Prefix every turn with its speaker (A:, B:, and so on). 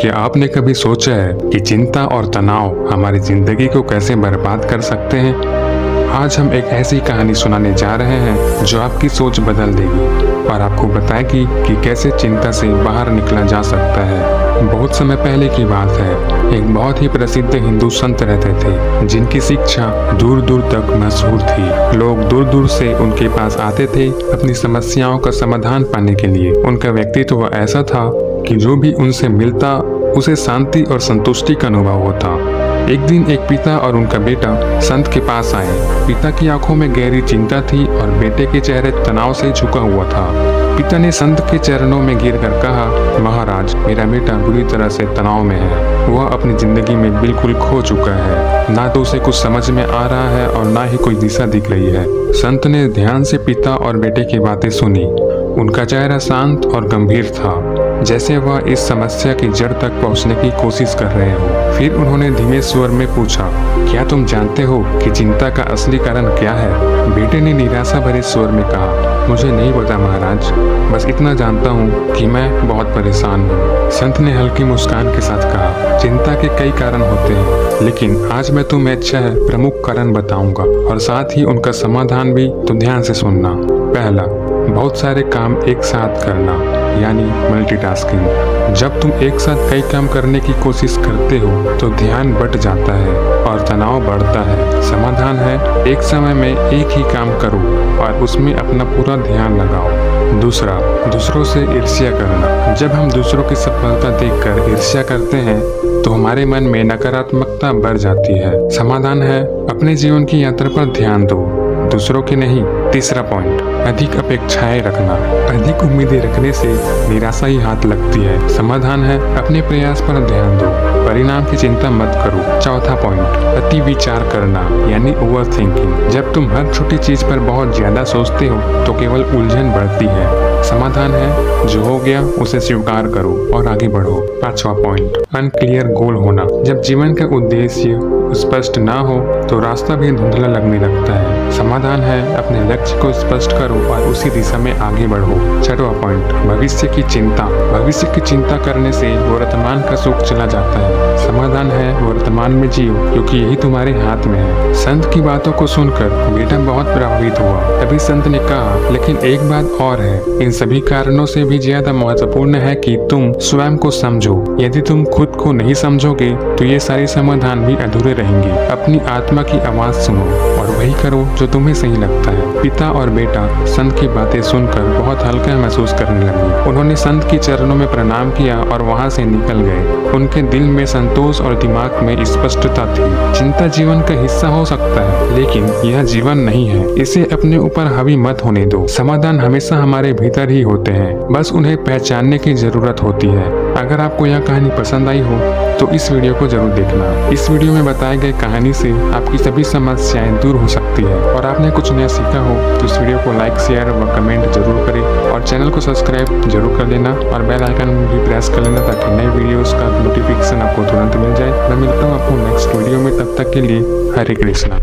A: क्या आपने कभी सोचा है कि चिंता और तनाव हमारी जिंदगी को कैसे बर्बाद कर सकते हैं? आज हम एक ऐसी कहानी सुनाने जा रहे हैं जो आपकी सोच बदल देगी और आपको बताएगी कि कैसे चिंता से बाहर निकला जा सकता है। बहुत समय पहले की बात है, एक बहुत ही प्रसिद्ध हिंदू संत रहते थे जिनकी शिक्षा दूर दूर तक मशहूर थी। लोग दूर दूर से उनके पास आते थे अपनी समस्याओं का समाधान पाने के लिए। उनका व्यक्तित्व ऐसा था कि जो भी उनसे मिलता उसे शांति और संतुष्टि का अनुभव होता। एक दिन एक पिता और उनका बेटा संत के पास आए। पिता की आंखों में गहरी चिंता थी और बेटे के चेहरे तनाव से झुका हुआ था। पिता ने संत के चरणों में गिरकर कहा, महाराज, मेरा बेटा बुरी तरह से तनाव में है। वह अपनी जिंदगी में बिल्कुल खो चुका है। ना तो उसे कुछ समझ में आ रहा है और ना ही कोई दिशा दिख रही है। संत ने ध्यान से पिता और बेटे की बातें सुनी। उनका चेहरा शांत और गंभीर था, जैसे वह इस समस्या की जड़ तक पहुंचने की कोशिश कर रहे हो। फिर उन्होंने धीमे स्वर में पूछा, क्या तुम जानते हो कि चिंता का असली कारण क्या है? बेटे ने निराशा भरे स्वर में कहा, मुझे नहीं पता महाराज, बस इतना जानता हूँ कि मैं बहुत परेशान हूँ। संत ने हल्की मुस्कान के साथ कहा, चिंता के कई कारण होते हैं, लेकिन आज मैं तुम्हें प्रमुख कारण बताऊंगा और साथ ही उनका समाधान भी। तो ध्यान से सुनना। पहला, बहुत सारे काम एक साथ करना, यानी मल्टीटास्किंग। जब तुम एक साथ कई काम करने की कोशिश करते हो तो ध्यान बट जाता है और तनाव बढ़ता है। समाधान है, एक समय में एक ही काम करो और उसमें अपना पूरा ध्यान लगाओ। दूसरा, दूसरों से ईर्ष्या करना। जब हम दूसरों की सफलता देखकर ईर्ष्या करते हैं तो हमारे मन में नकारात्मकता बढ़ जाती है। समाधान है, अपने जीवन की यात्रा पर ध्यान दो, दूसरों की नहीं। तीसरा पॉइंट, अधिक अपेक्षाएं रखना। अधिक उम्मीदें रखने से निराशा ही हाथ लगती है। समाधान है, अपने प्रयास पर ध्यान दो, परिणाम की चिंता मत करो। चौथा पॉइंट, अति विचार करना, यानी ओवर थिंकिंग। जब तुम हर छोटी चीज पर बहुत ज्यादा सोचते हो तो केवल उलझन बढ़ती है। समाधान है, जो हो गया उसे स्वीकार करो और आगे बढ़ो। पांचवा पॉइंट, अनक्लियर गोल होना। जब जीवन का उद्देश्य स्पष्ट ना हो तो रास्ता भी धुंधला लगने लगता है। समाधान है, अपने लक्ष्य को स्पष्ट करो और उसी दिशा में आगे बढ़ो। छठवां पॉइंट, भविष्य की चिंता। भविष्य की चिंता करने से वर्तमान का सुख चला जाता है। समाधान है, वर्तमान में जियो, क्योंकि यही तुम्हारे हाथ में है। संत की बातों को सुनकर बेटा बहुत प्रभावित हुआ। तभी संत ने कहा, लेकिन एक बात और है, इन सभी कारणों से भी ज्यादा महत्वपूर्ण है कि तुम स्वयं को समझो। यदि तुम खुद को नहीं समझोगे तो ये सारे समाधान भी अधूरे रहेंगे। अपनी आत्मा की आवाज सुनो और वही करो जो तुम्हें सही लगता है। पिता और बेटा संत की बातें सुनकर बहुत हल्का महसूस करने लगे। उन्होंने संत के चरणों में प्रणाम किया और वहां से निकल गए। उनके दिल में संतोष और दिमाग में स्पष्टता थी। चिंता जीवन का हिस्सा हो सकता है, लेकिन यह जीवन नहीं है। इसे अपने ऊपर हावी मत होने दो। समाधान हमेशा हमारे भीतर ही होते हैं, बस उन्हें पहचानने की जरूरत होती है। अगर आपको यह कहानी पसंद आई हो तो इस वीडियो को जरूर देखना। इस वीडियो में बताए गए कहानी से आपकी सभी समस्याएं दूर हो सकती है और आपने कुछ नया सीखा हो तो इस वीडियो को लाइक, शेयर व कमेंट जरूर करें और चैनल को सब्सक्राइब जरूर कर लेना और बेल आइकन भी प्रेस कर लेना ताकि नए वीडियोस का नोटिफिकेशन आपको तुरंत मिल जाए। मैं मिलता हूँ आपको नेक्स्ट वीडियो में, तब तक के लिए हरे कृष्णा।